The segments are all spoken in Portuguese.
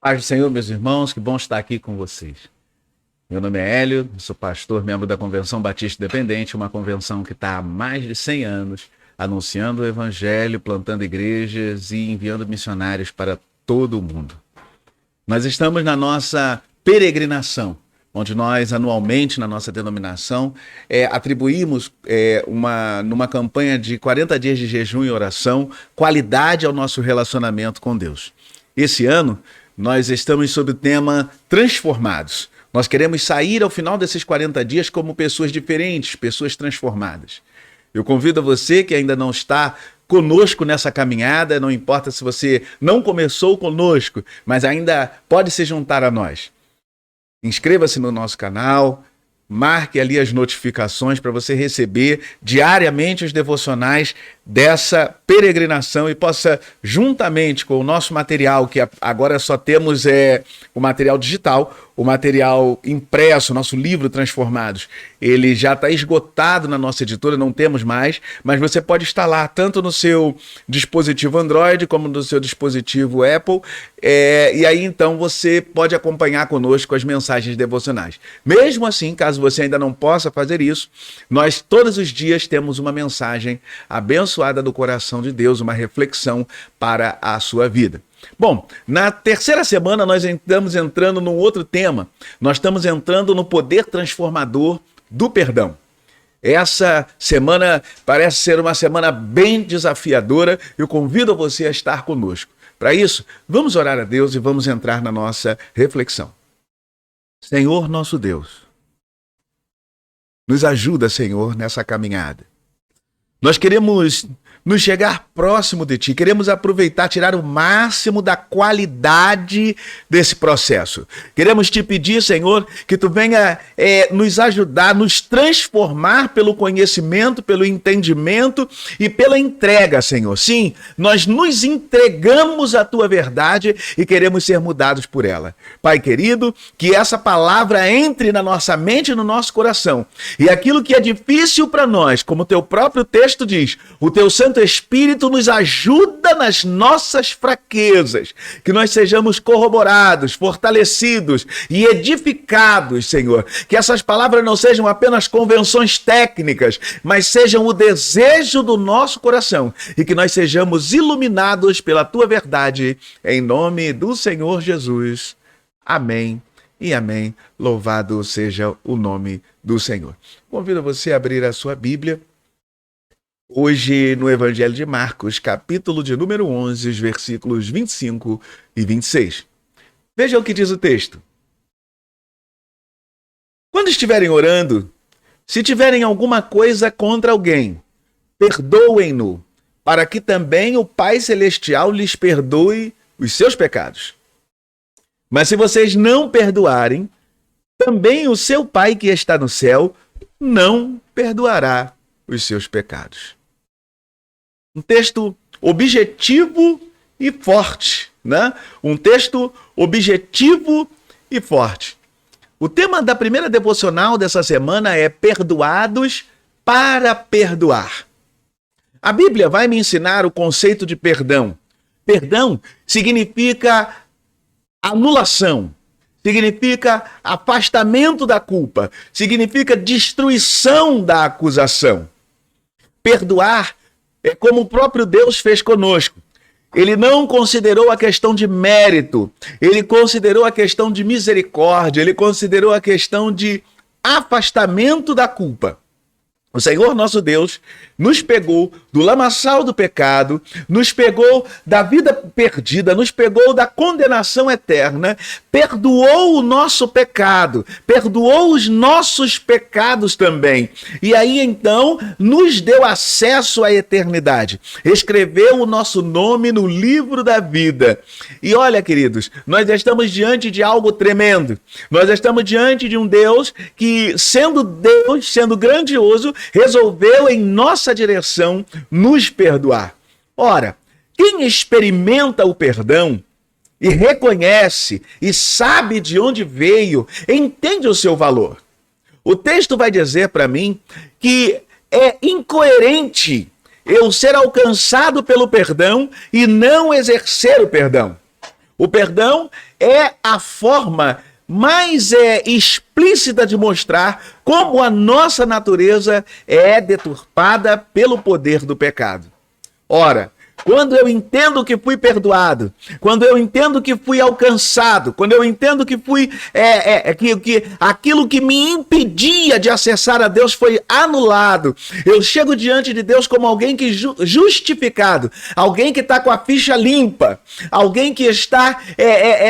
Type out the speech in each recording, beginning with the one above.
Paz do Senhor, meus irmãos, que bom estar aqui com vocês. Meu nome é Hélio, sou pastor, membro da Convenção Batista Independente, uma convenção que está há mais de 100 anos anunciando o Evangelho, plantando igrejas e enviando missionários para todo o mundo. Nós estamos na nossa peregrinação, onde nós anualmente, na nossa denominação, atribuímos numa campanha de 40 dias de jejum e oração, qualidade ao nosso relacionamento com Deus. Esse ano, nós estamos sob o tema Transformados. Nós queremos sair ao final desses 40 dias como pessoas diferentes, pessoas transformadas. Eu convido a você que ainda não está conosco nessa caminhada, não importa se você não começou conosco, mas ainda pode se juntar a nós. Inscreva-se no nosso canal, marque ali as notificações para você receber diariamente os devocionais dessa peregrinação e possa, juntamente com o nosso material, que agora só temos o material digital, o material impresso, nosso livro Transformados, ele já está esgotado na nossa editora, não temos mais, mas você pode instalar tanto no seu dispositivo Android como no seu dispositivo Apple, e aí então você pode acompanhar conosco as mensagens devocionais. Mesmo assim, caso você ainda não possa fazer isso, nós todos os dias temos uma mensagem abençoada do coração de Deus, uma reflexão para a sua vida. Bom, na terceira semana nós estamos entrando num outro tema. Nós estamos entrando no poder transformador do perdão. Essa semana parece ser uma semana bem desafiadora. Eu convido você a estar conosco. Para isso, vamos orar a Deus e vamos entrar na nossa reflexão. Senhor nosso Deus, nos ajuda, Senhor, nessa caminhada. Nós queremos nos chegar próximo de Ti, queremos aproveitar, tirar o máximo da qualidade desse processo. Queremos Te pedir, Senhor, que Tu venha nos ajudar, nos transformar pelo conhecimento, pelo entendimento e pela entrega, Senhor. Sim, nós nos entregamos à Tua verdade e queremos ser mudados por ela. Pai querido, que essa palavra entre na nossa mente e no nosso coração. E aquilo que é difícil para nós, como o Teu próprio texto diz, o Teu Santo Espírito nos ajuda nas nossas fraquezas, que nós sejamos corroborados, fortalecidos e edificados, Senhor. Que essas palavras não sejam apenas convenções técnicas, mas sejam o desejo do nosso coração e que nós sejamos iluminados pela Tua verdade, em nome do Senhor Jesus. Amém e amém. Louvado seja o nome do Senhor. Convido você a abrir a sua Bíblia. Hoje, no Evangelho de Marcos, capítulo de número 11, os versículos 25 e 26. Veja o que diz o texto. Quando estiverem orando, se tiverem alguma coisa contra alguém, perdoem-no, para que também o Pai Celestial lhes perdoe os seus pecados. Mas se vocês não perdoarem, também o seu Pai que está no céu não perdoará os seus pecados. Um texto objetivo e forte, né? Um texto objetivo e forte. O tema da primeira devocional dessa semana é perdoados para perdoar. A Bíblia vai me ensinar o conceito de perdão. Perdão significa anulação, significa afastamento da culpa, significa destruição da acusação. Perdoar é como o próprio Deus fez conosco. Ele não considerou a questão de mérito, ele considerou a questão de misericórdia, ele considerou a questão de afastamento da culpa. O Senhor nosso Deus nos pegou do lamaçal do pecado, nos pegou da vida perdida, nos pegou da condenação eterna, perdoou o nosso pecado, perdoou os nossos pecados também. E aí então nos deu acesso à eternidade, escreveu o nosso nome no livro da vida. E olha, queridos, nós estamos diante de algo tremendo. Nós estamos diante de um Deus que, sendo Deus, sendo grandioso, resolveu em nossa direção nos perdoar. Ora, quem experimenta o perdão e reconhece e sabe de onde veio, entende o seu valor. O texto vai dizer para mim que é incoerente eu ser alcançado pelo perdão e não exercer o perdão. O perdão é a forma mais explícita de mostrar como a nossa natureza é deturpada pelo poder do pecado. Ora, quando eu entendo que fui perdoado, quando eu entendo que fui alcançado, quando eu entendo que fui que aquilo que me impedia de acessar a Deus foi anulado, eu chego diante de Deus como alguém que justificado, alguém que está com a ficha limpa, alguém que está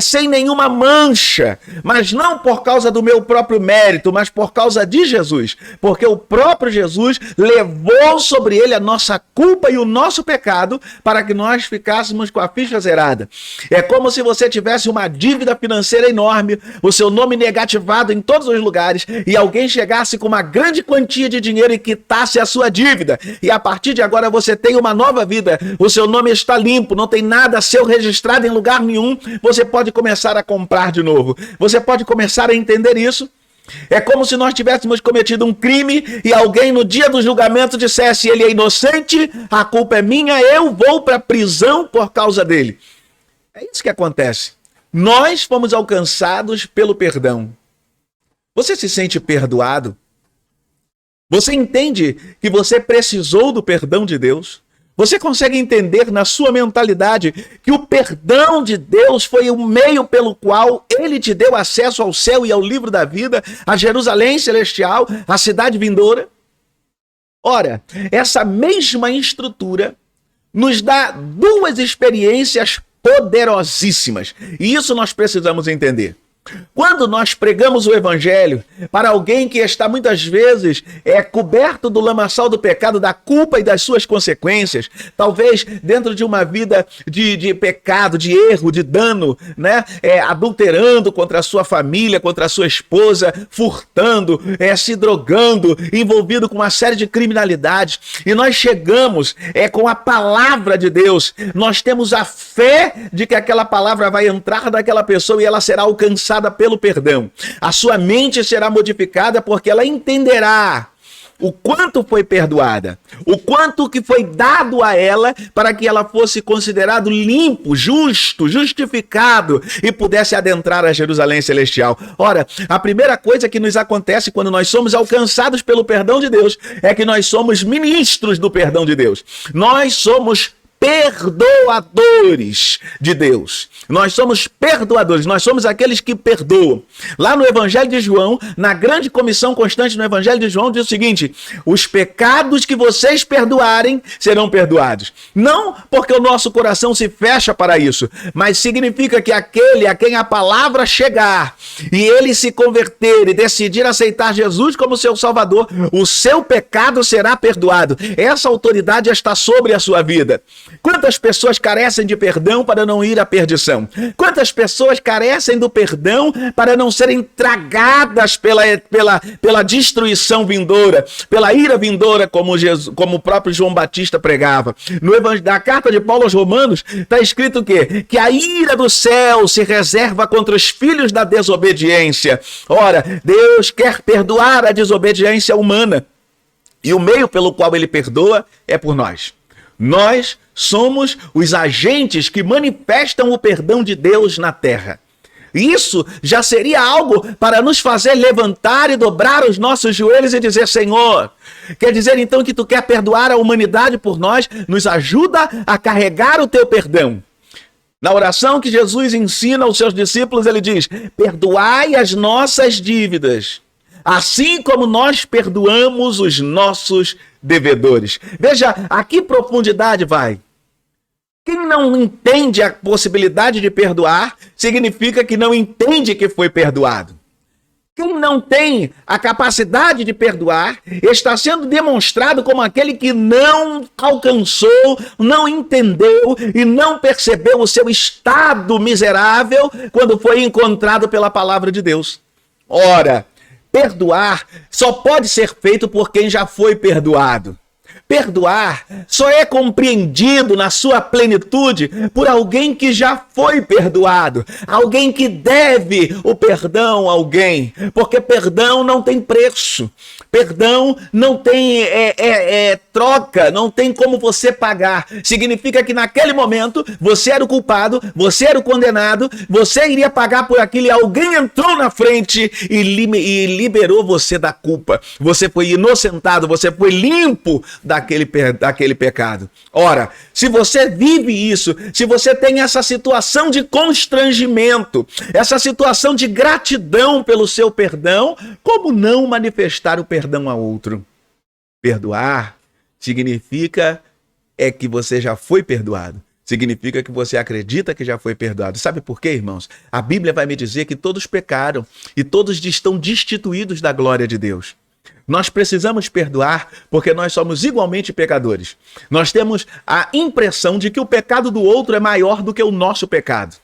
sem nenhuma mancha, mas não por causa do meu próprio mérito, mas por causa de Jesus, porque o próprio Jesus levou sobre ele a nossa culpa e o nosso pecado, para que nós ficássemos com a ficha zerada. É como se você tivesse uma dívida financeira enorme, o seu nome negativado em todos os lugares, e alguém chegasse com uma grande quantia de dinheiro e quitasse a sua dívida. E a partir de agora você tem uma nova vida, o seu nome está limpo, não tem nada seu registrado em lugar nenhum, você pode começar a comprar de novo. Você pode começar a entender isso. É como se nós tivéssemos cometido um crime e alguém no dia do julgamento dissesse: ele é inocente, a culpa é minha, eu vou para a prisão por causa dele. É isso que acontece. Nós fomos alcançados pelo perdão. Você se sente perdoado? Você entende que você precisou do perdão de Deus? Você consegue entender na sua mentalidade que o perdão de Deus foi o meio pelo qual ele te deu acesso ao céu e ao livro da vida, a Jerusalém celestial, a cidade vindoura? Ora, essa mesma estrutura nos dá duas experiências poderosíssimas. E isso nós precisamos entender. Quando nós pregamos o evangelho para alguém que está muitas vezes coberto do lamaçal do pecado, da culpa e das suas consequências, talvez dentro de uma vida de pecado, de erro, de dano, né? Adulterando contra a sua família, contra a sua esposa, furtando, se drogando, envolvido com uma série de criminalidades, e nós chegamos com a palavra de Deus, nós temos a fé de que aquela palavra vai entrar naquela pessoa e ela será alcançada pelo perdão. A sua mente será modificada porque ela entenderá o quanto foi perdoada, o quanto que foi dado a ela para que ela fosse considerado limpo, justo, justificado e pudesse adentrar a Jerusalém celestial. Ora, a primeira coisa que nos acontece quando nós somos alcançados pelo perdão de Deus é que nós somos ministros do perdão de Deus. Nós somos perdoadores de Deus. Nós somos perdoadores, nós somos aqueles que perdoam. Lá no Evangelho de João, na grande comissão constante no Evangelho de João, diz o seguinte: os pecados que vocês perdoarem serão perdoados. Não porque o nosso coração se fecha para isso, mas significa que aquele a quem a palavra chegar e ele se converter e decidir aceitar Jesus como seu Salvador, o seu pecado será perdoado. Essa autoridade está sobre a sua vida. Quantas pessoas carecem de perdão para não ir à perdição? Quantas pessoas carecem do perdão para não serem tragadas pela destruição vindoura, pela ira vindoura, como o próprio João Batista pregava? Na carta de Paulo aos Romanos está escrito o quê? Que a ira do céu se reserva contra os filhos da desobediência. Ora, Deus quer perdoar a desobediência humana, e o meio pelo qual ele perdoa é por nós. Nós somos os agentes que manifestam o perdão de Deus na terra. Isso já seria algo para nos fazer levantar e dobrar os nossos joelhos e dizer: Senhor, quer dizer então que tu quer perdoar a humanidade por nós? Nos ajuda a carregar o teu perdão. Na oração que Jesus ensina aos seus discípulos, ele diz: perdoai as nossas dívidas, assim como nós perdoamos os nossos devedores. Veja a que profundidade vai. Quem não entende a possibilidade de perdoar, significa que não entende que foi perdoado. Quem não tem a capacidade de perdoar, está sendo demonstrado como aquele que não alcançou, não entendeu e não percebeu o seu estado miserável quando foi encontrado pela palavra de Deus. Ora, perdoar só pode ser feito por quem já foi perdoado. Perdoar só é compreendido na sua plenitude por alguém que já foi perdoado, alguém que deve o perdão a alguém, porque perdão não tem preço. Perdão não tem troca, não tem como você pagar. Significa que naquele momento você era o culpado, você era o condenado, você iria pagar por aquilo e alguém entrou na frente e liberou você da culpa. Você foi inocentado, você foi limpo daquele pecado. Ora, se você vive isso, se você tem essa situação de constrangimento, essa situação de gratidão pelo seu perdão, como não manifestar o perdão a outro? Perdoar significa que você já foi perdoado. Significa que você acredita que já foi perdoado. Sabe por quê, irmãos? A Bíblia vai me dizer que todos pecaram e todos estão destituídos da glória de Deus. Nós precisamos perdoar porque nós somos igualmente pecadores. Nós temos a impressão de que o pecado do outro é maior do que o nosso pecado.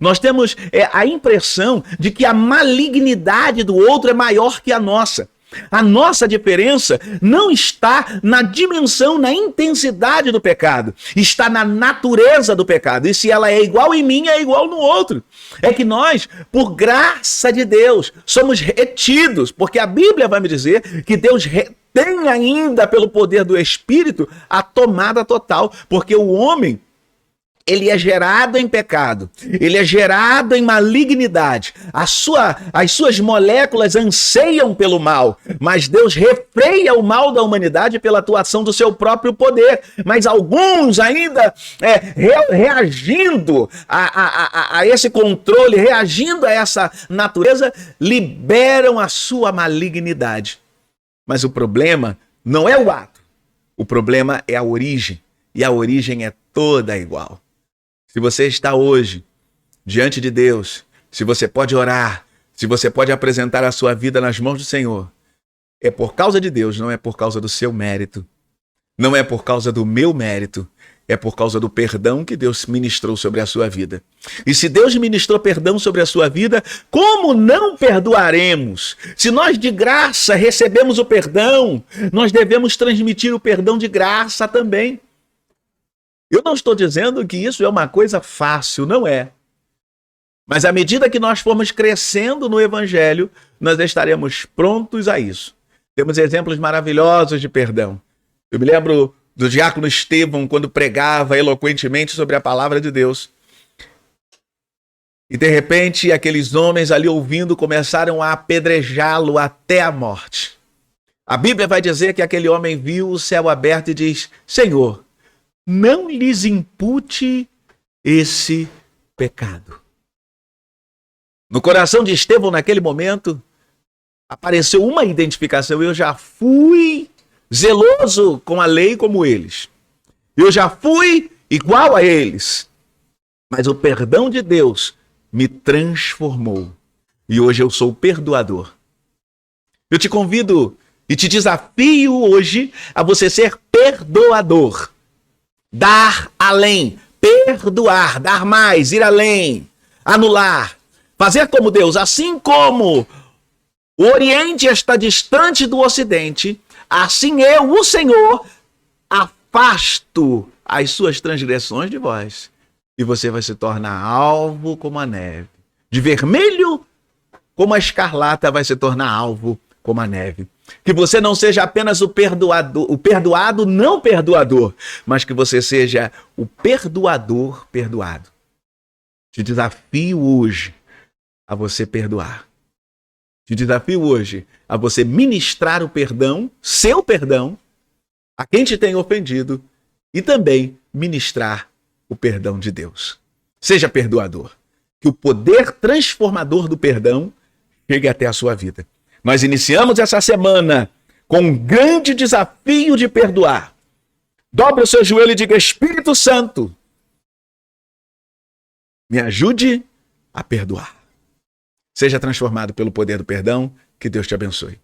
Nós temos a impressão de que a malignidade do outro é maior que a nossa. A nossa diferença não está na dimensão, na intensidade do pecado. Está na natureza do pecado. E se ela é igual em mim, é igual no outro. É que nós, por graça de Deus, somos retidos. Porque a Bíblia vai me dizer que Deus retém ainda, pelo poder do Espírito, a tomada total. Porque o homem, ele é gerado em pecado, ele é gerado em malignidade. As suas moléculas anseiam pelo mal, mas Deus refreia o mal da humanidade pela atuação do seu próprio poder. Mas alguns ainda reagindo a esse controle, reagindo a essa natureza, liberam a sua malignidade. Mas o problema não é o ato, o problema é a origem, e a origem é toda igual. Se você está hoje diante de Deus, se você pode orar, se você pode apresentar a sua vida nas mãos do Senhor, é por causa de Deus, não é por causa do seu mérito, não é por causa do meu mérito, é por causa do perdão que Deus ministrou sobre a sua vida. E se Deus ministrou perdão sobre a sua vida, como não perdoaremos? Se nós de graça recebemos o perdão, nós devemos transmitir o perdão de graça também. Eu não estou dizendo que isso é uma coisa fácil, não é. Mas à medida que nós formos crescendo no Evangelho, nós estaremos prontos a isso. Temos exemplos maravilhosos de perdão. Eu me lembro do diácono Estevão, quando pregava eloquentemente sobre a palavra de Deus. E de repente, aqueles homens ali ouvindo começaram a apedrejá-lo até a morte. A Bíblia vai dizer que aquele homem viu o céu aberto e diz: Senhor, não lhes impute esse pecado. No coração de Estevão, naquele momento, apareceu uma identificação: eu já fui zeloso com a lei como eles. Eu já fui igual a eles. Mas o perdão de Deus me transformou. E hoje eu sou perdoador. Eu te convido e te desafio hoje a você ser perdoador. Dar além, perdoar, dar mais, ir além, anular, fazer como Deus. Assim como o Oriente está distante do Ocidente, assim eu, o Senhor, afasto as suas transgressões de vós. E você vai se tornar alvo como a neve. De vermelho como a escarlata vai se tornar alvo como a neve. Que você não seja apenas o perdoado não perdoador, mas que você seja o perdoador perdoado. Te desafio hoje a você perdoar. Te desafio hoje a você ministrar o perdão, seu perdão, a quem te tem ofendido, e também ministrar o perdão de Deus. Seja perdoador. Que o poder transformador do perdão chegue até a sua vida. Nós iniciamos essa semana com um grande desafio de perdoar. Dobre o seu joelho e diga: Espírito Santo, me ajude a perdoar. Seja transformado pelo poder do perdão. Que Deus te abençoe.